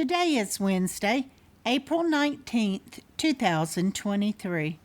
Today is Wednesday, April 19th, 2023.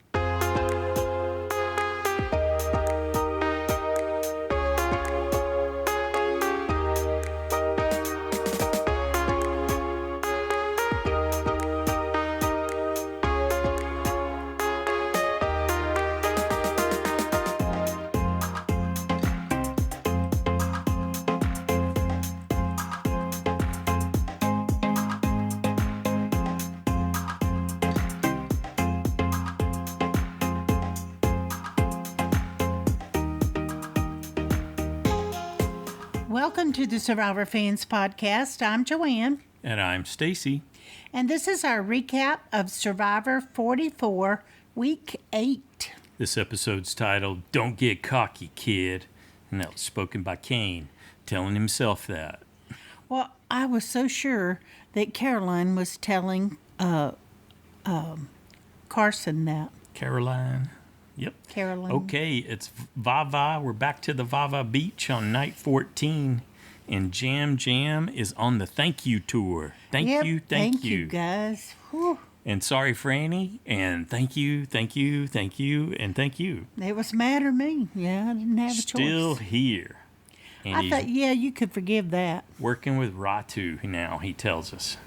Welcome to the Survivor Fans Podcast. I'm Joanne. And I'm Stacy. And this is our recap of Survivor 44, Week 8. This episode's titled, Don't Get Cocky, Kid. And that was spoken by Kane, telling himself that. Well, I was so sure that Carolyn was telling Carson that. Caroline. Yep. Carolyn. Okay, it's Vava. We're back to the Vava Beach on night 14. And Yam Yam is on the thank you tour. Thank you. Thank you, guys. Whew. And sorry, Frannie. And thank you, and thank you. It was mad at me. Yeah, I didn't have a choice. Still here. And I thought, you could forgive that. Working with Ratu now, he tells us.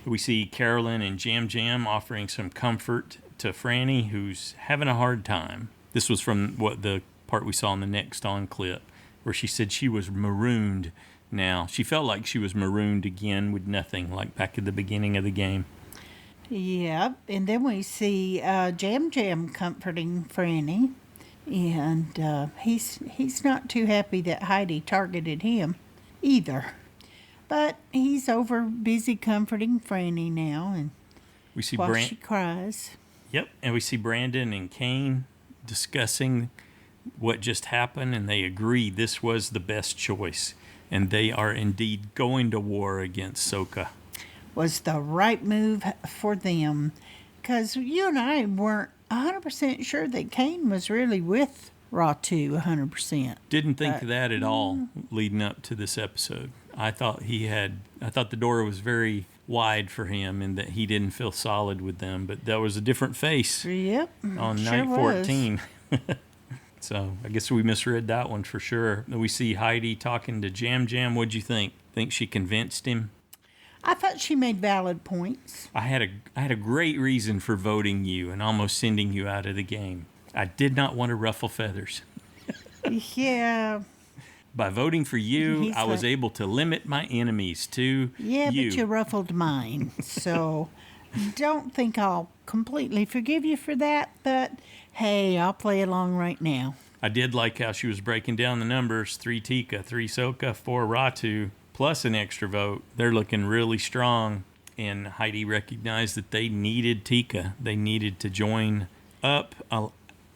We see Carolyn and Yam Yam offering some comfort to Frannie, who's having a hard time. This was from what the part we saw in the next on clip, where she said she was marooned now. She felt like she was marooned again with nothing, like back at the beginning of the game. Yeah, and then we see Yam Yam comforting Frannie, and he's not too happy that Heidi targeted him either. But he's busy comforting Frannie now, and we see while she cries. Yep, and we see Brandon and Kane discussing what just happened, and they agree this was the best choice, and they are indeed going to war against Soka. Was the right move for them, because you and I weren't 100% sure that Kane was really with Ratu 100%. Didn't think that at all leading up to this episode. I thought the door was very wide for him and that he didn't feel solid with them, but that was a different face. Yep, on night 14. So I guess we misread that one for sure. We see Heidi talking to Yam Yam. What'd you think? Think she convinced him? I thought she made valid points. I had a great reason for voting you and almost sending you out of the game. I did not want to ruffle feathers. Yeah. By voting for you, I was able to limit my enemies to you. Yeah, but you ruffled mine. So don't think I'll completely forgive you for that, but hey, I'll play along right now. I did like how she was breaking down the numbers. 3 Tika, 3 Soka, 4 Ratu, plus an extra vote. They're looking really strong. And Heidi recognized that they needed Tika. They needed to join up,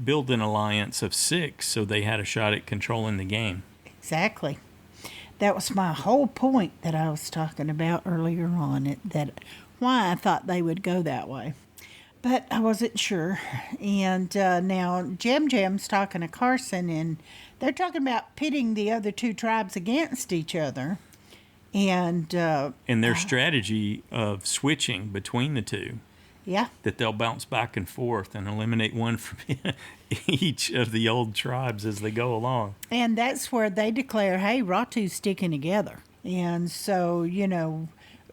build an alliance of 6 so they had a shot at controlling the game. Exactly. That was my whole point that I was talking about earlier on, that why I thought they would go that way. But I wasn't sure. And now Yam Yam's talking to Carson, and they're talking about pitting the other 2 tribes against each other. And their strategy of switching between the 2. Yeah. That they'll bounce back and forth and eliminate one from each of the old tribes as they go along. And that's where they declare, hey, Ratu's sticking together. And so,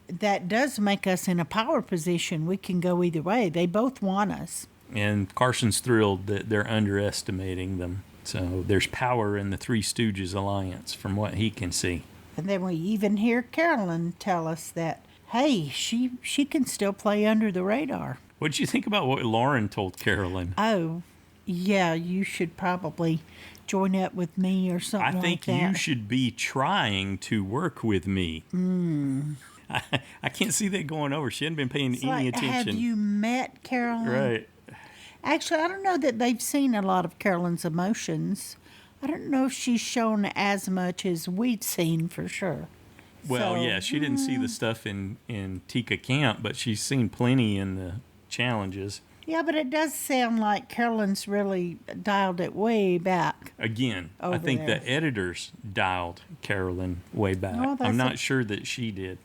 that does make us in a power position. We can go either way. They both want us. And Carson's thrilled that they're underestimating them. So there's power in the Three Stooges alliance from what he can see. And then we even hear Carolyn tell us that, hey, she can still play under the radar. What did you think about what Lauren told Carolyn? Oh, yeah, you should probably join up with me or something like that. I think you should be trying to work with me. I can't see that going over. She hadn't been paying any attention. Have you met Carolyn? Right. Actually, I don't know that they've seen a lot of Carolyn's emotions. I don't know if she's shown as much as we'd seen for sure. Well, yeah, she didn't see the stuff in Tika Camp, but she's seen plenty in the challenges. Yeah, but it does sound like Carolyn's really dialed it way back. Again, I think the editors dialed Carolyn way back. I'm not sure that she did.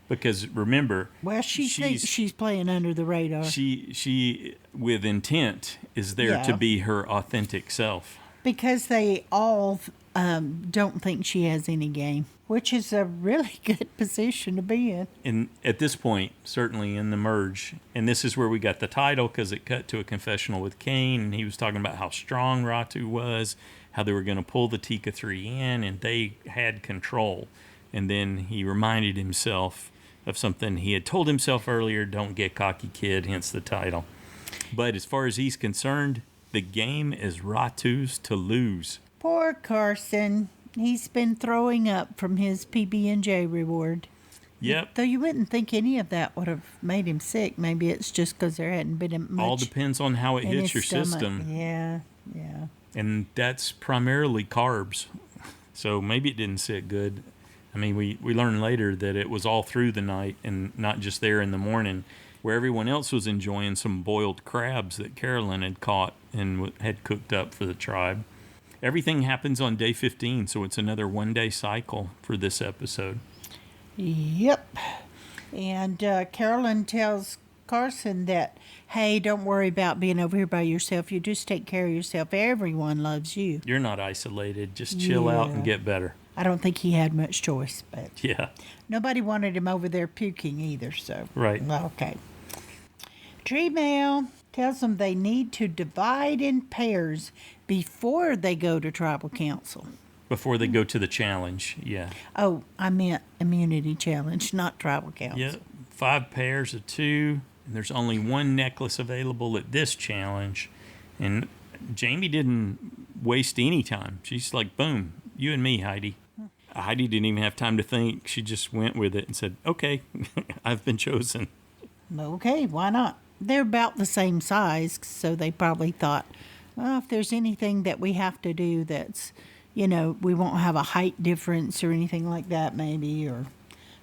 Because remember, Well, she thinks she's playing under the radar. She with intent is there to be her authentic self. Because they all don't think she has any game, which is a really good position to be in. And at this point, certainly in the merge, and this is where we got the title because it cut to a confessional with Kane, and he was talking about how strong Ratu was, how they were going to pull the Tika 3 in, and they had control. And then he reminded himself of something he had told himself earlier, don't get cocky, kid, hence the title. But as far as he's concerned, the game is Ratu's to lose. Poor Carson. He's been throwing up from his PB&J reward. Yep. Though you wouldn't think any of that would have made him sick. Maybe it's just because there hadn't been much. All depends on how it hits your system. Yeah. And that's primarily carbs. So maybe it didn't sit good. I mean, we learned later that it was all through the night and not just there in the morning, where everyone else was enjoying some boiled crabs that Carolyn had caught and had cooked up for the tribe. Everything happens on day 15, so it's another one-day cycle for this episode. Yep. And Carolyn tells Carson that, hey, don't worry about being over here by yourself. You just take care of yourself. Everyone loves you. You're not isolated. Just chill out and get better. I don't think he had much choice, but yeah, nobody wanted him over there puking either, so. Right. Okay. Tree Mail tells them they need to divide in pairs before they go to tribal council. Before they go to the challenge, yeah. Oh, I meant immunity challenge, not tribal council. Yeah, 5 pairs of 2. And there's only 1 necklace available at this challenge. And Jaime didn't waste any time. She's like, boom, you and me, Heidi. Heidi didn't even have time to think. She just went with it and said, okay, I've been chosen. Okay, why not? They're about the same size, so they probably thought, well, if there's anything that we have to do that's, we won't have a height difference or anything like that maybe, or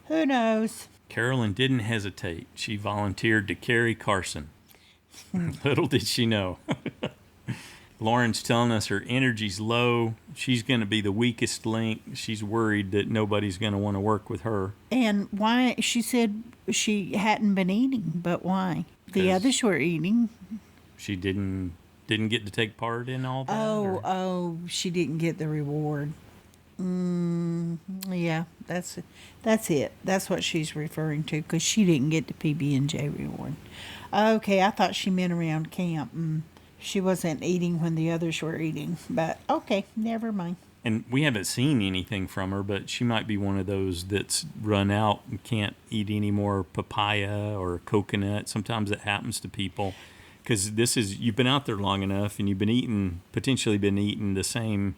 who knows. Carolyn didn't hesitate. She volunteered to carry Carson. Little did she know. Lauren's telling us her energy's low. She's going to be the weakest link. She's worried that nobody's going to want to work with her. And why? She said she hadn't been eating, but why? The others were eating. She didn't get to take part in all that? She didn't get the reward. Yeah, that's it. That's what she's referring to, because she didn't get the PB&J reward. Okay, I thought she meant around camp. She wasn't eating when the others were eating, but okay, never mind. And we haven't seen anything from her, but she might be one of those that's run out and can't eat any more papaya or coconut. Sometimes it happens to people, because you've been out there long enough and you've potentially been eating the same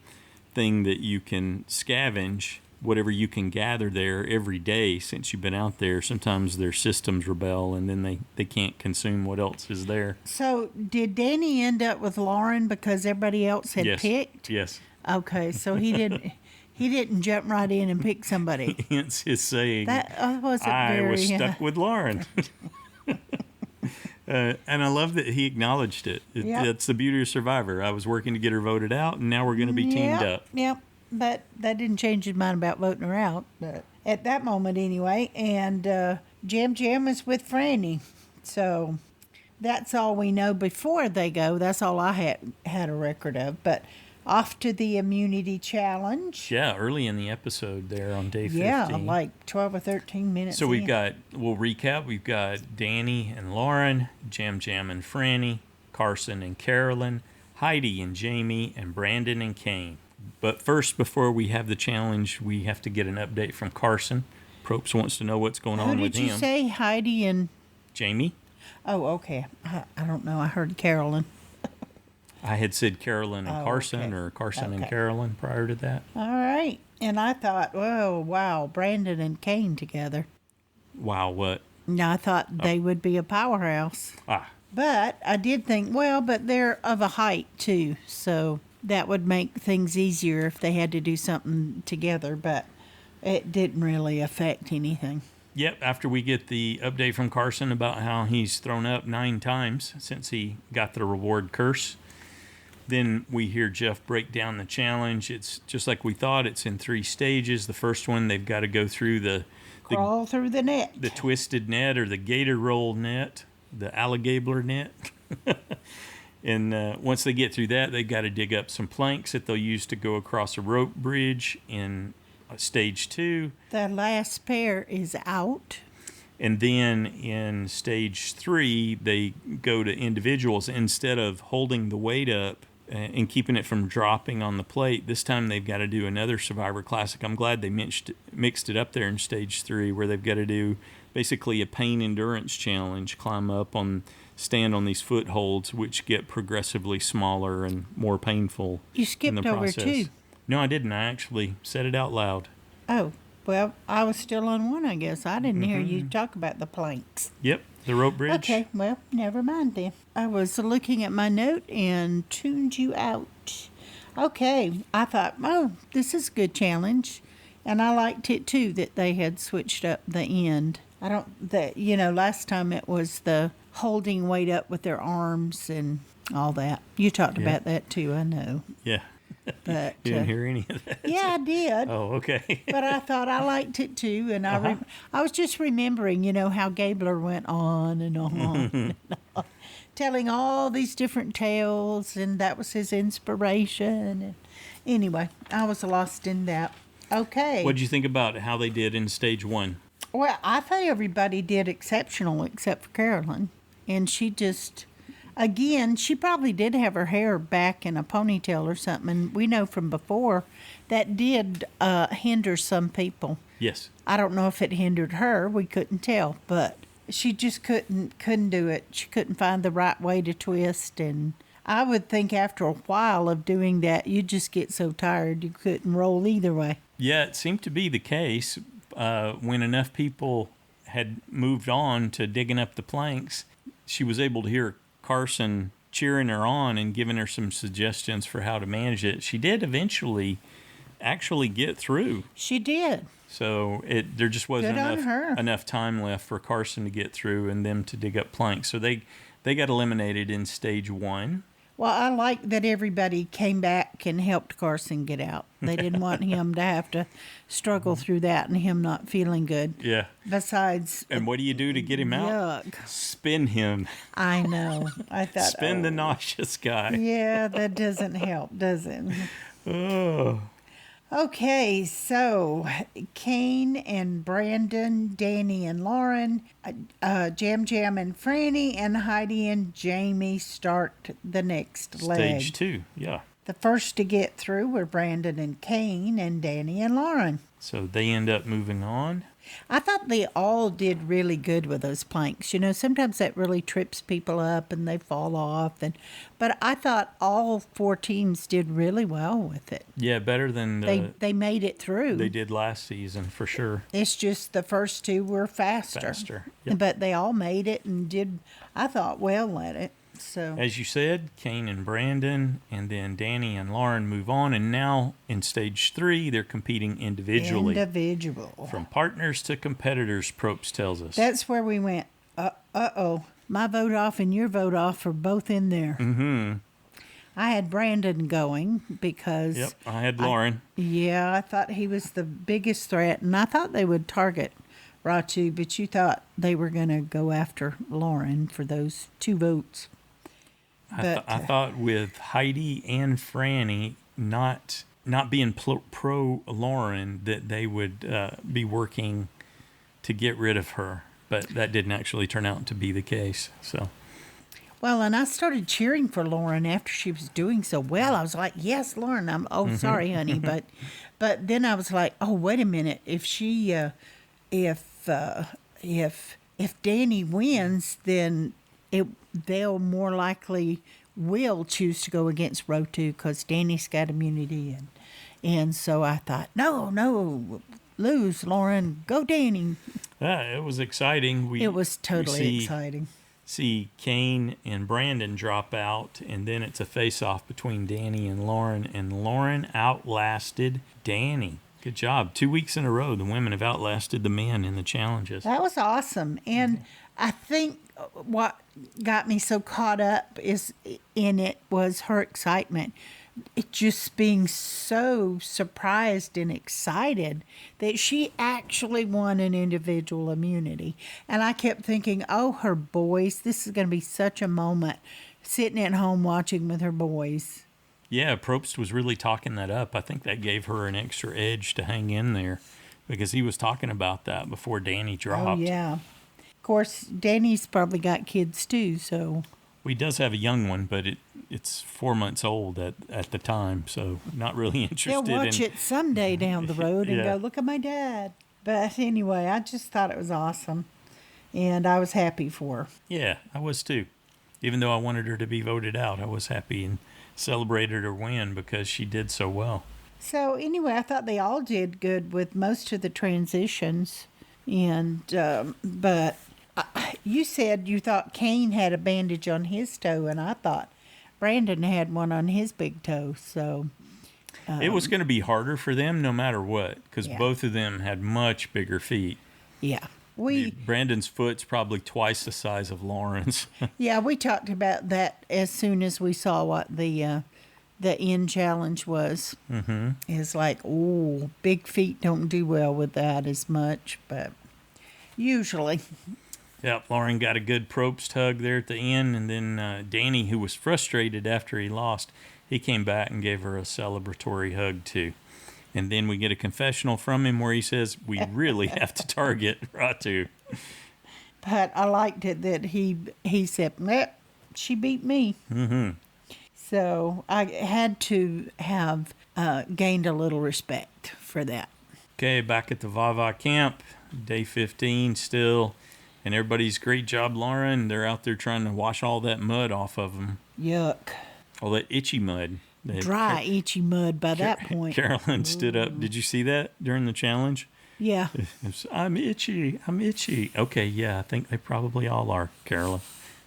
thing that you can scavenge, whatever you can gather there every day since you've been out there. Sometimes their systems rebel and then they can't consume what else is there. So did Danny end up with Lauren because everybody else had picked? Yes. Okay, so he didn't jump right in and pick somebody. Hence his saying, that wasn't I was stuck with Lauren. And I love that he acknowledged it. That's the beauty of Survivor. I was working to get her voted out, and now we're going to be teamed up. Yep, but that didn't change his mind about voting her out. But at that moment, anyway. And Yam Yam is with Frannie. So that's all we know before they go. That's all I had a record of. But off to the immunity challenge. Yeah, early in the episode there on day 15. Yeah, like 12 or 13 minutes So we'll recap. We've got Danny and Lauren, Yam Yam and Frannie, Carson and Carolyn, Heidi and Jaime, and Brandon and Kane. But first, before we have the challenge, we have to get an update from Carson. Probst wants to know what's going on with him. Who did you say, Heidi and... Jaime. Oh, okay. I don't know. I heard Carolyn. I had said Carolyn and Carson, or Carson and Carolyn prior to that. All right. And I thought, oh, wow, Brandon and Kane together. Wow, what? No, I thought they would be a powerhouse. But I did think, but they're of a height, too. So that would make things easier if they had to do something together. But it didn't really affect anything. Yep, after we get the update from Carson about how he's thrown up 9 times since he got the reward curse. Then we hear Jeff break down the challenge. It's just like we thought. It's in 3 stages. The first one, they've got to go through the crawl through the net. The twisted net or the gator roll net, the alligator net. And once they get through that, they've got to dig up some planks that they'll use to go across a rope bridge in stage 2. The last pair is out. And then in stage 3, they go to individuals. Instead of holding the weight up and keeping it from dropping on the plate, this time they've got to do another Survivor Classic. I'm glad they mixed it up there in stage 3, where they've got to do basically a pain endurance challenge, stand on these footholds, which get progressively smaller and more painful. You skipped over 2. No, I didn't. I actually said it out loud. Oh, well, I was still on 1, I guess. I didn't hear you talk about the planks. Yep, the rope bridge. Okay, well, never mind then. I was looking at my note and tuned you out. Okay, I thought, oh, this is a good challenge. And I liked it, too, that they had switched up the end. Last time it was the holding weight up with their arms and all that. You talked about that, too, I know. Yeah. But you didn't hear any of that? Yeah, I did. Oh, okay. But I thought I liked it too, and I was just remembering, how Gabler went on and on, telling all these different tales, and that was his inspiration. And anyway, I was lost in that. Okay. What did you think about how they did in stage 1? Well, I thought everybody did exceptional except for Carolyn, and she just. Again, she probably did have her hair back in a ponytail or something, and we know from before that did hinder some people. Yes. I don't know if it hindered her. We couldn't tell, but she just couldn't do it. She couldn't find the right way to twist, and I would think after a while of doing that, you'd just get so tired you couldn't roll either way. Yeah, it seemed to be the case when enough people had moved on to digging up the planks. She was able to hear Carson cheering her on and giving her some suggestions for how to manage it. She did eventually actually get through. She did. So there just wasn't enough time left for Carson to get through and them to dig up planks. So they got eliminated in stage 1. Well, I like that everybody came back and helped Carson get out. They didn't want him to have to struggle through that and him not feeling good. Yeah. Besides... And what do you do to get him out? Yuck. Spin him. I know. I thought... Spin the nauseous guy. Yeah, that doesn't help, does it? Oh. Okay, so Kane and Brandon, Danny and Lauren, Yam Yam and Frannie, and Heidi and Jaime start the next leg. Stage 2, yeah. The first to get through were Brandon and Kane and Danny and Lauren. So they end up moving on. I thought they all did really good with those planks. Sometimes that really trips people up and they fall off. But I thought all 4 teams did really well with it. Yeah, better than they made it through. They did last season for sure. It's just the first 2 were faster. Yep. But they all made it and did, I thought, well at it. So, as you said, Kane and Brandon, and then Danny and Lauren move on, and now in stage 3, they're competing individually. From partners to competitors, Probst tells us. That's where we went, uh-oh, my vote off and your vote off are both in there. Mm-hmm. I had Brandon going because... Yep, I had Lauren. I thought he was the biggest threat, and I thought they would target Ratu, but you thought they were going to go after Lauren for those 2 votes. I thought with Heidi and Frannie not being pro Lauren that they would be working to get rid of her, but that didn't actually turn out to be the case. So, well, and I started cheering for Lauren after she was doing so well. I was like, "Yes, Lauren." Sorry, honey, but then I was like, "Oh, wait a minute. If she, if Danny wins, then." They'll more likely will choose to go against row 2 because Danny's got immunity. And so I thought, no, lose, Lauren, go Danny. It was exciting. It was totally exciting. See Kane and Brandon drop out, and then it's a face-off between Danny and Lauren outlasted Danny. Good job. 2 weeks in a row, the women have outlasted the men in the challenges. That was awesome. And I think what got me so caught up in it was her excitement. it just being so surprised and excited that she actually won an individual immunity. And I kept thinking, oh, her boys, this is going to be such a moment sitting at home watching with her boys. Yeah, Probst was really talking that up. I think that gave her an extra edge to hang in there because he was talking about that before Danny dropped. Oh, yeah. Of course, Danny's probably got kids too, so. Well, he does have a young one, but it's 4 months old at the time, so not really interested in... They'll watch it someday down the road and go, look at my dad. But anyway, I just thought it was awesome, and I was happy for her. Yeah, I was too. Even though I wanted her to be voted out, I was happy and celebrated her win because she did so well. So anyway, I thought they all did good with most of the transitions, and but you said you thought Kane had a bandage on his toe, and I thought Brandon had one on his big toe. So it was going to be harder for them no matter what, because both of them had much bigger feet. Yeah. Brandon's foot's probably twice the size of Lauren's. Yeah, we talked about that as soon as we saw what the end challenge was. Mm-hmm. It's like, oh, big feet don't do well with that as much, but usually. Yep, Lauren got a good Probst hug there at the end, and then Danny, who was frustrated after he lost, he came back and gave her a celebratory hug too. And then we get a confessional from him where he says, we really have to target Ratu. But I liked it that he said, she beat me. Mm-hmm. So I had to have gained a little respect for that. Okay, back at the Vava camp, day 15 still. And everybody's great job, Lauren. They're out there trying to wash all that mud off of them. Yuck. All that itchy mud. Dry, itchy mud by that point. Carolyn stood up. Did you see that during the challenge? Yeah. I'm itchy. Okay, yeah, I think they probably all are, Carolyn.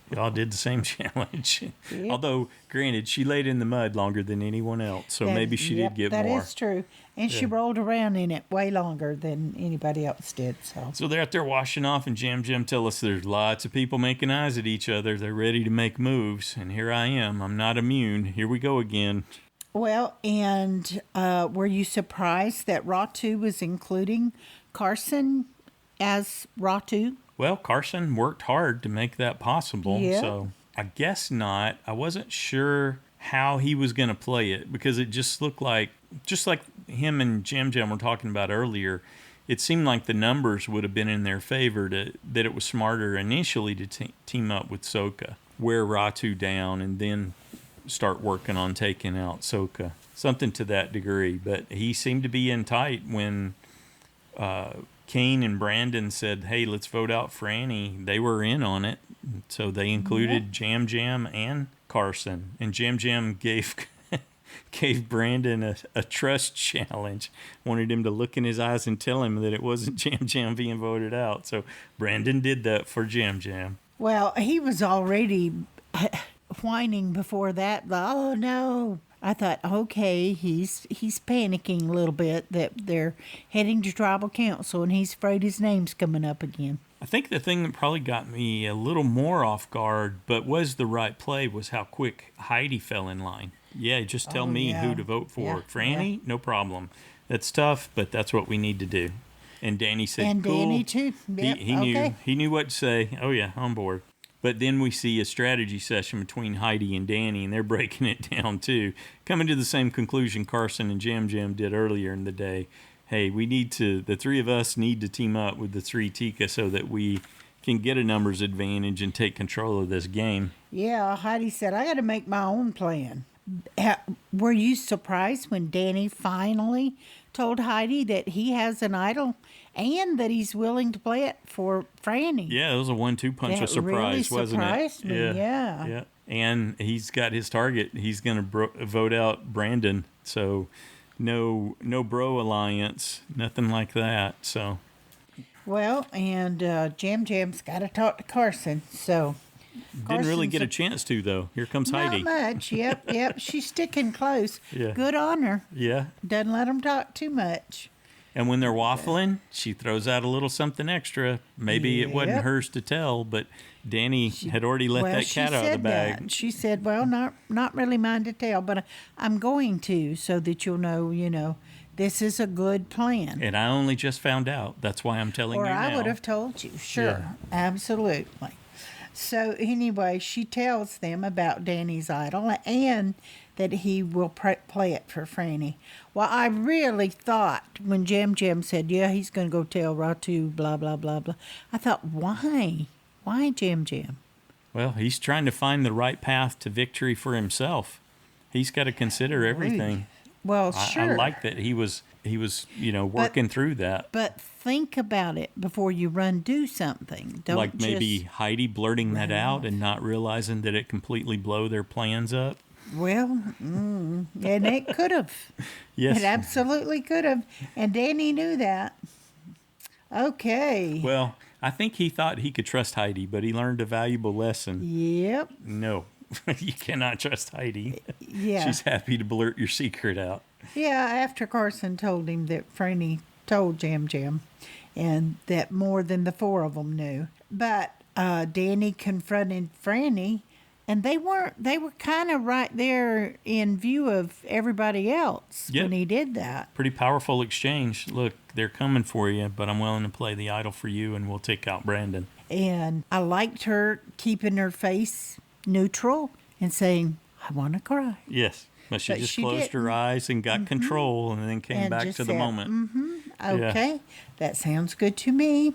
We all did the same challenge. Yep. Although, granted, she laid in the mud longer than anyone else, so maybe she did get more. That is true. And she rolled around in it way longer than anybody else did. So they're out there washing off, and Yam Yam tell us there's lots of people making eyes at each other. They're ready to make moves, and here I am. I'm not immune. Here we go again. Well, and were you surprised that Ratu was including Carson as Ratu? Well, Carson worked hard to make that possible, so I guess not. I wasn't sure how he was going to play it because it just looked like, just like him and Yam Yam were talking about earlier, it seemed like the numbers would have been in their favor, that it was smarter initially to team up with Soka, wear Ratu down, and then start working on taking out Soka. Something to that degree. But he seemed to be in tight when Kane and Brandon said, hey, let's vote out Frannie. They were in on it. So they included Yam Yam and Carson. And Yam Yam gave Brandon a trust challenge. Wanted him to look in his eyes and tell him that it wasn't Yam Yam being voted out. So Brandon did that for Yam Yam. Well, he was already whining before that. Oh, no. I thought, okay, he's panicking a little bit that they're heading to tribal council and he's afraid his name's coming up again. I think the thing that probably got me a little more off guard, but was the right play, was how quick Heidi fell in line. Yeah, just tell me who to vote for. Yeah, Frannie, no problem. That's tough, but that's what we need to do. And Danny said, and cool. Danny too. Yep, He knew what to say. Oh yeah, on board. But then we see a strategy session between Heidi and Danny, and they're breaking it down too, coming to the same conclusion Carson and Yam Yam did earlier in the day. Hey, the three of us need to team up with the three Tika so that we can get a numbers advantage and take control of this game. Yeah, Heidi said, I got to make my own plan. Were you surprised when Danny finally told Heidi that he has an idol and that he's willing to play it for Frannie? Yeah, it was a 1-2 punch of surprise, really wasn't surprised it? Me, yeah. And he's got his target. He's going to vote out Brandon. So no bro alliance, nothing like that. So. Well, and Yam Yam's got to talk to Carson. So. Didn't really get a chance to, though. Here comes Heidi. Not much. Yep. She's sticking close. Yeah. Good on her. Yeah. Doesn't let them talk too much. And when they're waffling, she throws out a little something extra. Maybe it wasn't hers to tell, but Danny had already let that cat out of the bag. That. She said, well, not really mine to tell, but I'm going to so that you'll know, this is a good plan. And I only just found out. That's why I'm telling you now. Or I would have told you. Sure. Absolutely. So anyway, she tells them about Danny's idol and that he will play it for Frannie. Well, I really thought when Yam Yam said, he's going to go tell Ratu, blah, blah, blah, blah. I thought, why? Why Yam Yam? Well, he's trying to find the right path to victory for himself. He's got to consider everything. Well, sure. I like that he was working through that. But think about it before you do something. Don't like maybe Heidi blurting that out and not realizing that it completely blow their plans up. Well, and it could have. Yes. It absolutely could have. And Danny knew that. Okay. Well, I think he thought he could trust Heidi, but he learned a valuable lesson. Yep. No, you cannot trust Heidi. Yeah. She's happy to blurt your secret out. Yeah, after Carson told him that Frannie told Yam Yam and that more than the four of them knew. But Danny confronted Frannie, and they were kind of right there in view of everybody else when he did that. Pretty powerful exchange. Look, they're coming for you, but I'm willing to play the idol for you, and we'll take out Brandon. And I liked her keeping her face neutral and saying, I want to cry. Yes. But she just closed her eyes and got control and then came back to the moment. Okay, that sounds good to me.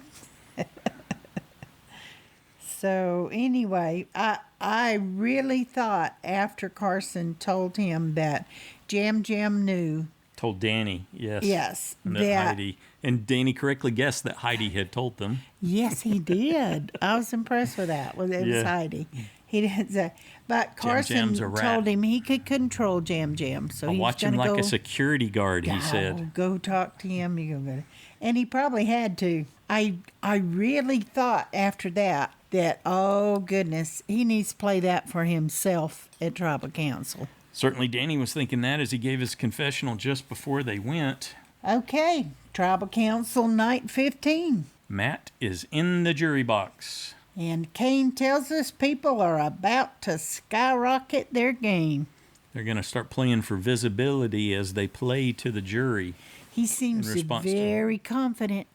So anyway, I really thought after Carson told him that Yam Yam knew. Told Danny, yes. Yes. That Heidi. And Danny correctly guessed that Heidi had told them. Yes, he did. I was impressed with that. It was Heidi. He didn't say. But Carson told him he could control Yam Yam. So I'll watch him like a security guard, he said. Go talk to him. And he probably had to. I really thought after that, oh, goodness, he needs to play that for himself at Tribal Council. Certainly Danny was thinking that as he gave his confessional just before they went. Okay, Tribal Council night 15. Matt is in the jury box. And Kane tells us people are about to skyrocket their game. They're going to start playing for visibility as they play to the jury. He seems very confident.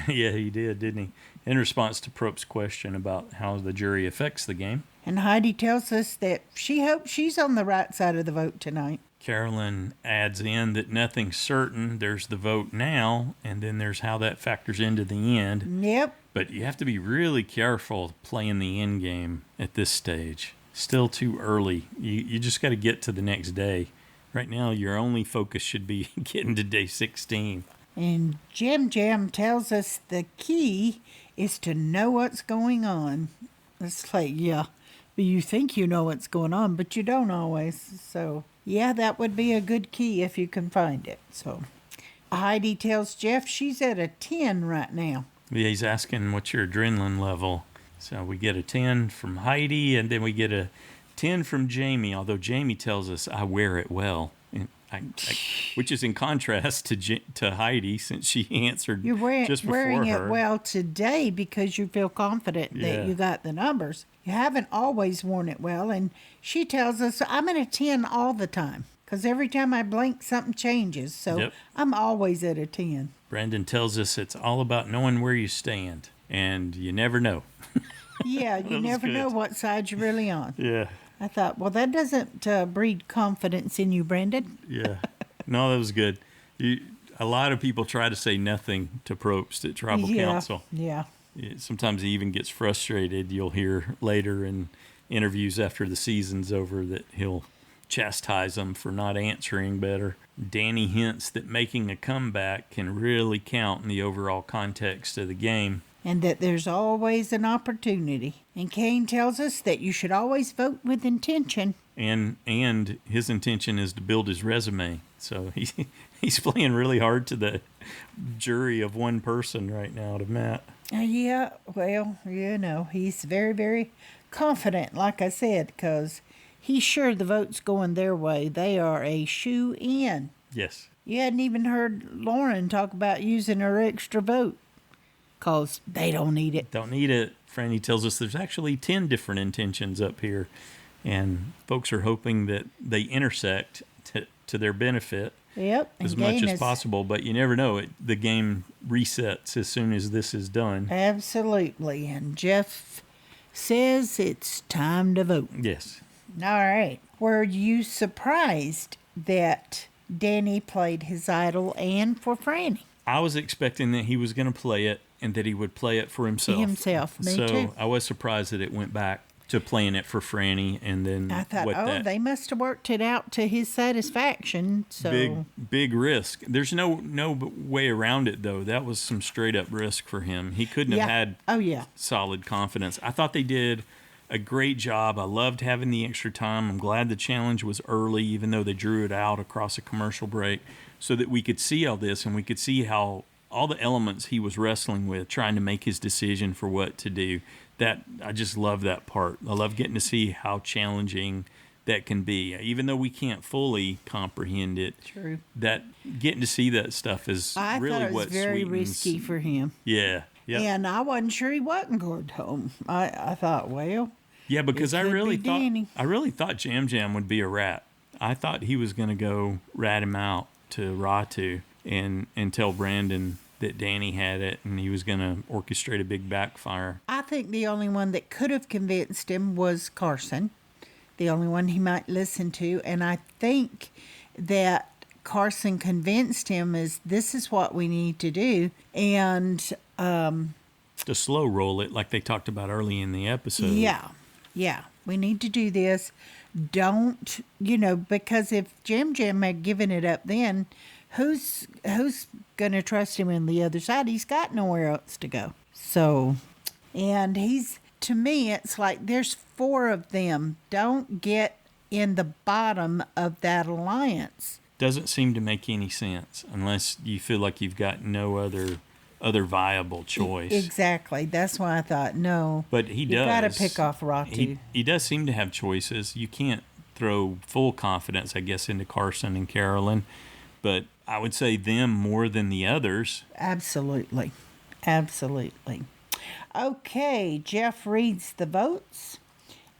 Yeah, he did, didn't he? In response to Prope's question about how the jury affects the game. And Heidi tells us that she hopes she's on the right side of the vote tonight. Carolyn adds in that nothing's certain. There's the vote now, and then there's how that factors into the end. Yep. But you have to be really careful playing the end game at this stage. Still too early. You just got to get to the next day. Right now, your only focus should be getting to day 16. And Yam Yam tells us the key is to know what's going on. It's like, you think you know what's going on, but you don't always. So, that would be a good key if you can find it. So, Heidi tells Jeff she's at a 10 right now. Yeah, he's asking what's your adrenaline level. So we get a 10 from Heidi, and then we get a 10 from Jaime, although Jaime tells us I wear it well. Which is in contrast to Heidi, since she answered just before her. You're wearing it well today because you feel confident that you got the numbers. You haven't always worn it well, and she tells us I'm at a 10 all the time because every time I blink, something changes. So I'm always at a 10. Brandon tells us it's all about knowing where you stand, and you never know. Yeah, you never know what side you're really on. Yeah. I thought, well, that doesn't breed confidence in you, Brandon. Yeah. No, that was good. A lot of people try to say nothing to Probst at Tribal Council. Yeah. Sometimes he even gets frustrated. You'll hear later in interviews after the season's over that he'll chastise them for not answering better. Danny hints that making a comeback can really count in the overall context of the game. And that there's always an opportunity. And Kane tells us that you should always vote with intention. And his intention is to build his resume. So he's playing really hard to the jury of one person right now, to Matt. Yeah, well, he's very, very confident, like I said, because he's sure the vote's going their way. They are a shoe-in. Yes, You hadn't even heard Lauren talk about using her extra vote because they don't need it. Don't need it. Frannie tells us there's actually 10 different intentions up here, and folks are hoping that they intersect to their benefit. Yep. As much as possible, but you never know. The game resets as soon as this is done. Absolutely. And Jeff says it's time to vote. Yes. All right. Were you surprised that Danny played his idol and for Frannie? I was expecting that he was going to play it and that he would play it for himself. Me too. I was surprised that it went back to playing it for Frannie, and then I thought, they must have worked it out to his satisfaction. So big risk. There's no way around it though. That was some straight up risk for him. He couldn't have had solid confidence. I thought they did a great job. I loved having the extra time. I'm glad the challenge was early, even though they drew it out across a commercial break, so that we could see all this and we could see how all the elements he was wrestling with, trying to make his decision for what to do. That I just love that part. I love getting to see how challenging that can be, even though we can't fully comprehend it. True. That getting to see that stuff is really what sweetens. Very risky for him. Yeah. Yep. And I wasn't sure he wasn't going home. I thought, well, yeah, because I really thought Yam Yam would be a rat. I thought he was going to go rat him out to Ratu and tell Brandon that Danny had it, and he was going to orchestrate a big backfire. I think the only one that could have convinced him was Carson, the only one he might listen to. And I think that Carson convinced him this is what we need to do. And to slow roll it like they talked about early in the episode. Yeah, we need to do this. Don't, because if Yam Yam had given it up then, who's going to trust him on the other side? He's got nowhere else to go. So, and to me, it's like there's 4 of them. Don't get in the bottom of that alliance. Doesn't seem to make any sense unless you feel like you've got no other viable choice. Exactly. That's why I thought, no. But he does. You've got to pick off Ratu. He does seem to have choices. You can't throw full confidence, I guess, into Carson and Carolyn. But I would say them more than the others. Absolutely. Okay, Jeff reads the votes.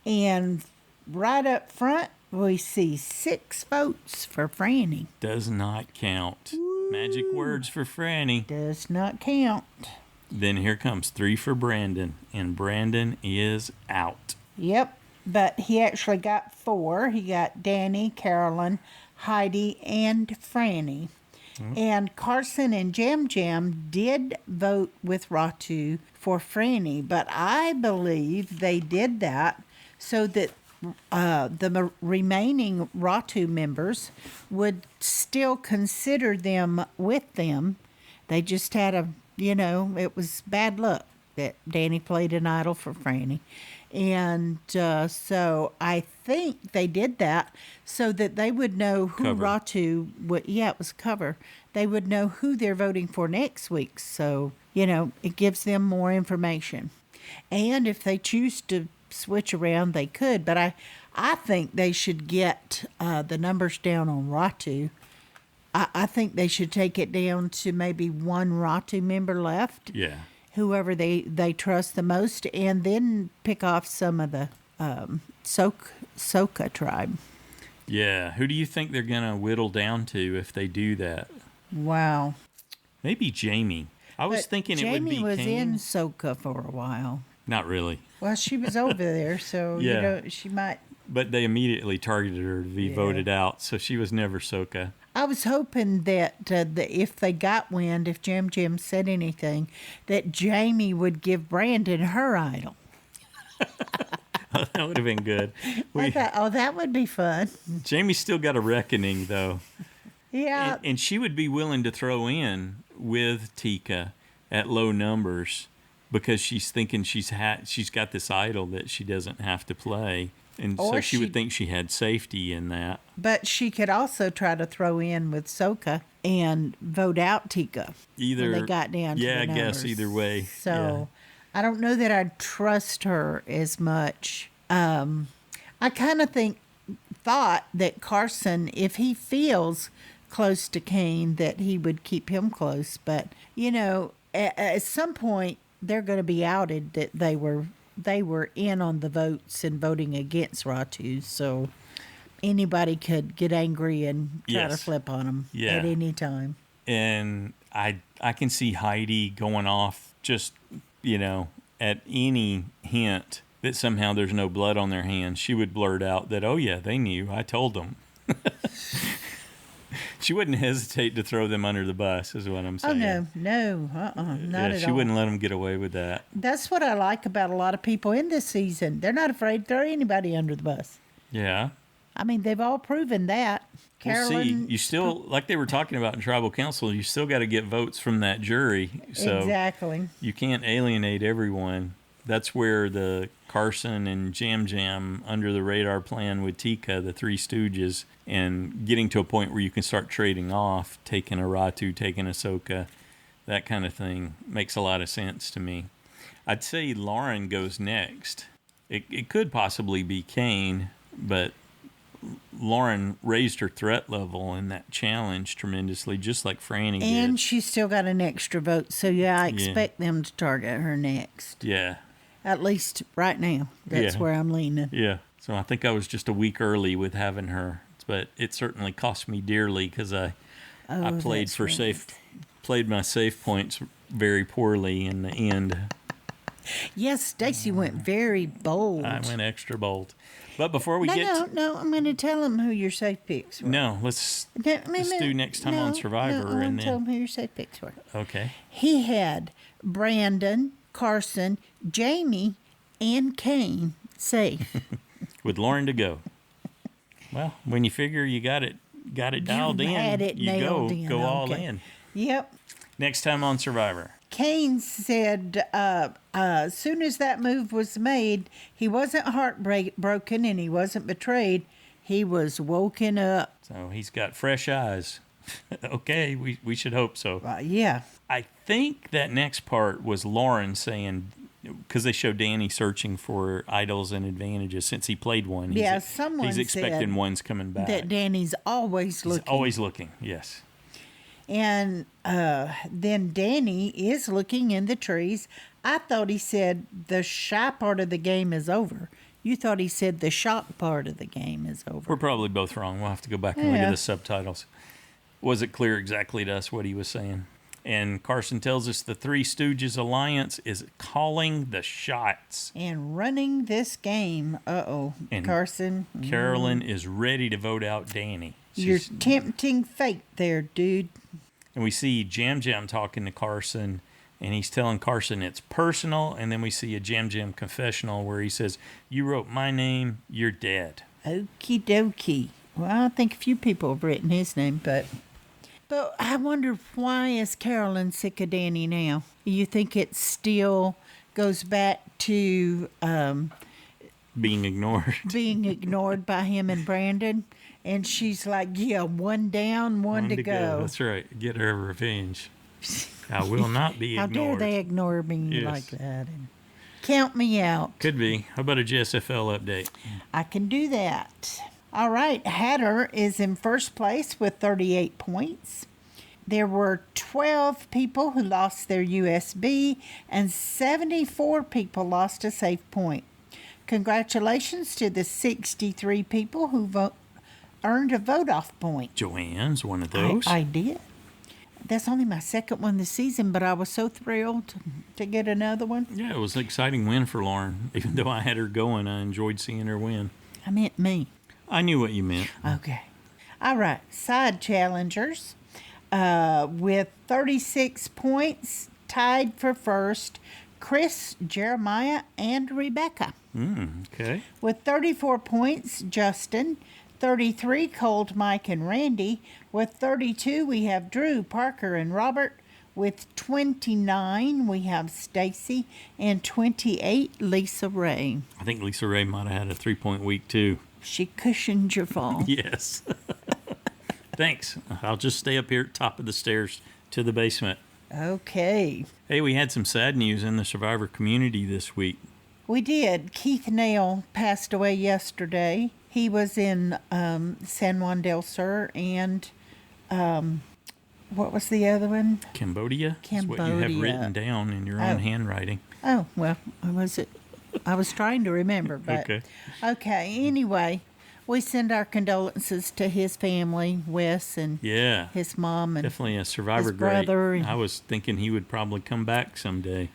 And right up front, we see 6 votes for Frannie. Does not count. Woo. Magic words for Frannie. Does not count. Then here comes 3 for Brandon. And Brandon is out. Yep. But he actually got 4. He got Danny, Carolyn, Heidi, and Frannie. Mm-hmm. And Carson and Yam Yam did vote with Ratu for Frannie, but I believe they did that so that the remaining Ratu members would still consider them with them. They just had it was bad luck that Danny played an idol for Frannie. And so I think they did that so that they would know who Ratu would. Yeah, it was cover. They would know who they're voting for next week. So, it gives them more information. And if they choose to switch around, they could. But I think they should get the numbers down on Ratu. I think they should take it down to maybe 1 Ratu member left. Yeah. Whoever they trust the most, and then pick off some of the Soka tribe. Yeah. Who do you think they're going to whittle down to if they do that? Wow. Maybe Jaime. I was thinking it would be Jaime was Kane. In Soka for a while. Not really. Well, she was over there, so, she might. But they immediately targeted her to be voted out, so she was never Soka. I was hoping that if they got wind, if Yam Yam said anything, that Jaime would give Brandon her idol. Oh, that would have been good. I thought, that would be fun. Jamie's still got a reckoning, though. Yeah. And she would be willing to throw in with Tika at low numbers because she's thinking she's got this idol that she doesn't have to play. And so she would think she had safety in that. But she could also try to throw in with Soka and vote out Tika. Either when they got down to the numbers. guess either way. So I don't know that I'd trust her as much. I kind of thought that Carson, if he feels close to Kane that he would keep him close. But, at some point, they're going to be outed that they were in on the votes and voting against Ratu. So anybody could get angry and try to flip on them at any time. And I can see Heidi going off just, at any hint that somehow there's no blood on their hands. She would blurt out that, oh, yeah, they knew. I told them. She wouldn't hesitate to throw them under the bus, is what I'm saying. Oh, no, not at all. She wouldn't let them get away with that. That's what I like about a lot of people in this season. They're not afraid to throw anybody under the bus. Yeah. I mean, they've all proven that. Carolyn, we'll see. You still, like they were talking about in tribal council, you still got to get votes from that jury. So exactly. You can't alienate everyone. That's where the Carson and Yam Yam under the radar plan with Tika, the Three Stooges, and getting to a point where you can start trading off, taking a Ratu, taking a Soka, that kind of thing makes a lot of sense to me. I'd say Lauren goes next. It could possibly be Kane, but Lauren raised her threat level in that challenge tremendously, just like Frannie did. And she's still got an extra vote, so I expect them to target her next. Yeah. At least right now. That's where I'm leaning. Yeah. So I think I was just a week early with having her, but it certainly cost me dearly because I played my safe points very poorly in the end. Yes, Stacy went very bold. I went extra bold. But before we No, I'm going to tell them who your safe picks were. No, let's do next time on Survivor. And then tell them who your safe picks were. Okay. He had Brandon, Carson, Jaime, and Kane safe. With Lauren to go. Well, when you figure you got it dialed in, you go all in. Yep. Next time on Survivor. Kane said as soon as that move was made, he wasn't heartbroken and he wasn't betrayed. He was woken up. So he's got fresh eyes. Okay, we should hope so. Yeah. I think that next part was Lauren saying, because they show Danny searching for idols and advantages since he played one. Someone he's expecting said one's coming back. That Danny's always looking. He's always looking, yes. And then Danny is looking in the trees. I thought he said the shy part of the game is over. You thought he said the shock part of the game is over. We're probably both wrong. We'll have to go back and look at the subtitles. Was it clear exactly to us what he was saying? And Carson tells us the Three Stooges Alliance is calling the shots. And running this game. And Carson. Carolyn is ready to vote out Danny. You're tempting fate there, dude. And we see Yam Yam talking to Carson, and he's telling Carson it's personal. And then we see a Yam Yam confessional where he says, "You wrote my name, you're dead." Okie dokie. Well, I think a few people have written his name, but I wonder, why is Carolyn sick of Danny now? You think it still goes back to being ignored? Being ignored by him and Brandon? And she's like, yeah, one down, one to go. That's right. Get her revenge. I will not be ignored. How dare they ignore me like that? And count me out. Could be. How about a JSFL update? I can do that. All right. Hatter is in first place with 38 points. There were 12 people who lost their USB, and 74 people lost a safe point. Congratulations to the 63 people who earned a vote-off point. Joanne's one of those. I did. That's only my second one this season, but I was so thrilled to get another one. Yeah, it was an exciting win for Lauren. Even though I had her going, I enjoyed seeing her win. I meant me. I knew what you meant. Okay. All right. Side challengers with 36 points, tied for first, Chris, Jeremiah, and Rebecca. Okay. With 34 points, Justin. 33, Colt, Mike, and Randy. With 32, we have Drew, Parker, and Robert. With 29, we have Stacy. And 28, Lisa Ray. I think Lisa Ray might have had a 3-point week, too. She cushioned your fall. Yes. Thanks. I'll just stay up here at the top of the stairs to the basement. Okay. Hey, we had some sad news in the Survivor community this week. We did. Keith Nail passed away yesterday. He was in San Juan del Sur, and what was the other one? Cambodia? Is what you have Cambodia. written down in your own handwriting. Oh, well, I was trying to remember, but Okay. Okay, anyway, we send our condolences to his family, Wes, and Yeah. his mom, and Definitely a survivor his brother. great. I was thinking he would probably come back someday.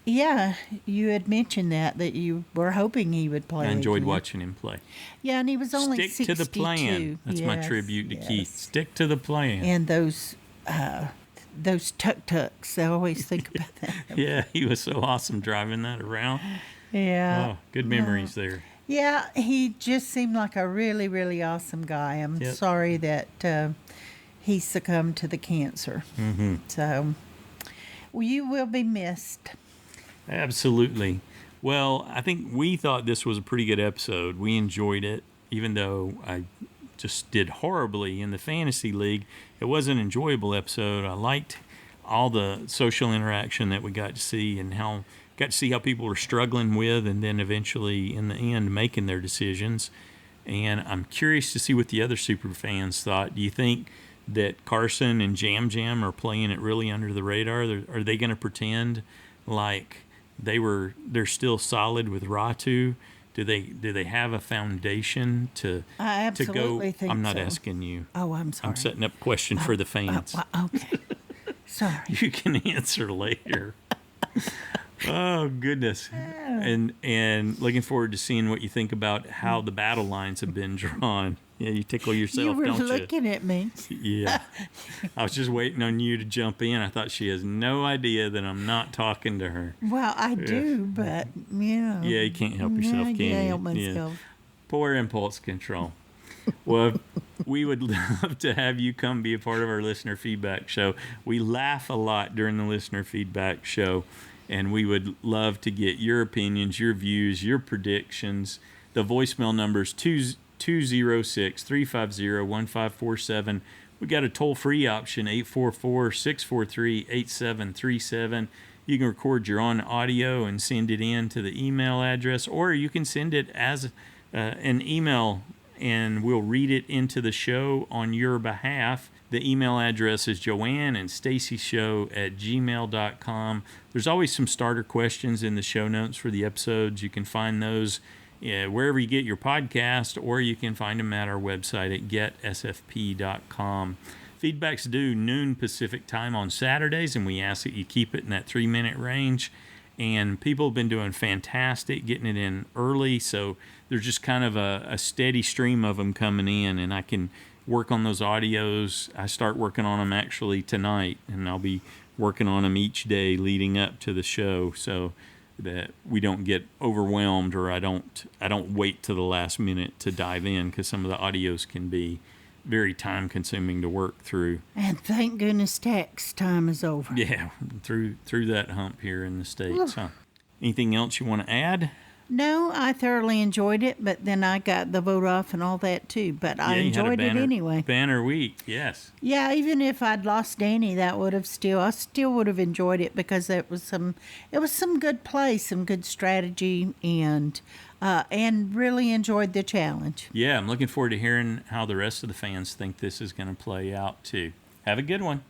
Yeah, you had mentioned that you were hoping he would play. I enjoyed again. watching him play. Yeah, and he was only Stick to the 62. plan. That's my Yes, tribute to yes. Keith. Stick to the plan. And those tuk-tuks, I always think about that. Yeah, he was so awesome driving that around. Yeah. Oh, good memories there. Yeah, he just seemed like a really, really awesome guy. I'm Yep. sorry that he succumbed to the cancer. Mm-hmm. So, you will be missed. Absolutely. Well, I think we thought this was a pretty good episode. We enjoyed it, even though I just did horribly in the fantasy league. It was an enjoyable episode. I liked all the social interaction that we got to see and got to see how people were struggling with and then eventually in the end making their decisions. And I'm curious to see what the other super fans thought. Do you think that Carson and Yam Yam are playing it really under the radar? Are they going to pretend like they're still solid with Ratu? Do they have a foundation to I to go? absolutely think I'm not so. asking you. Oh, I'm sorry. I'm setting up a question for the fans. Okay. Sorry. You can answer later. Oh goodness. And looking forward to seeing what you think about how the battle lines have been drawn. Yeah, you tickle yourself, You were don't looking at me. you? Yeah. I was just waiting on you to jump in. I thought she has no idea that I'm not talking to her. Well, I do, but, Yeah, you can't help yourself, I can you? can't help Yeah. myself. Poor impulse control. Well, we would love to have you come be a part of our listener feedback show. We laugh a lot during the listener feedback show, and we would love to get your opinions, your views, your predictions. The voicemail number is 206-350-1547. We got a toll-free option, 844-643-8737. You can record your own audio and send it in to the email address, or you can send it as an email, and we'll read it into the show on your behalf. The email address is joanneandstacyshow@gmail.com. There's always some starter questions in the show notes for the episodes. You can find those wherever you get your podcast, or you can find them at our website at getsfp.com. Feedback's due noon Pacific time on Saturdays, and we ask that you keep it in that 3-minute range. And people have been doing fantastic getting it in early, so there's just kind of a steady stream of them coming in, and I can work on those audios. I start working on them actually tonight, and I'll be working on them each day leading up to the show, so that we don't get overwhelmed, or I don't wait to the last minute to dive in, because some of the audios can be very time consuming to work through. And thank goodness tax time is over. Yeah, through that hump here in the States. Huh? Anything else you want to add? No, I thoroughly enjoyed it, but then I got the vote off and all that too. But I Yeah, you had a enjoyed it anyway. Banner week, yes. Yeah, even if I'd lost Danny, I still would have enjoyed it, because it was some good play, some good strategy, and really enjoyed the challenge. Yeah, I'm looking forward to hearing how the rest of the fans think this is going to play out too. Have a good one.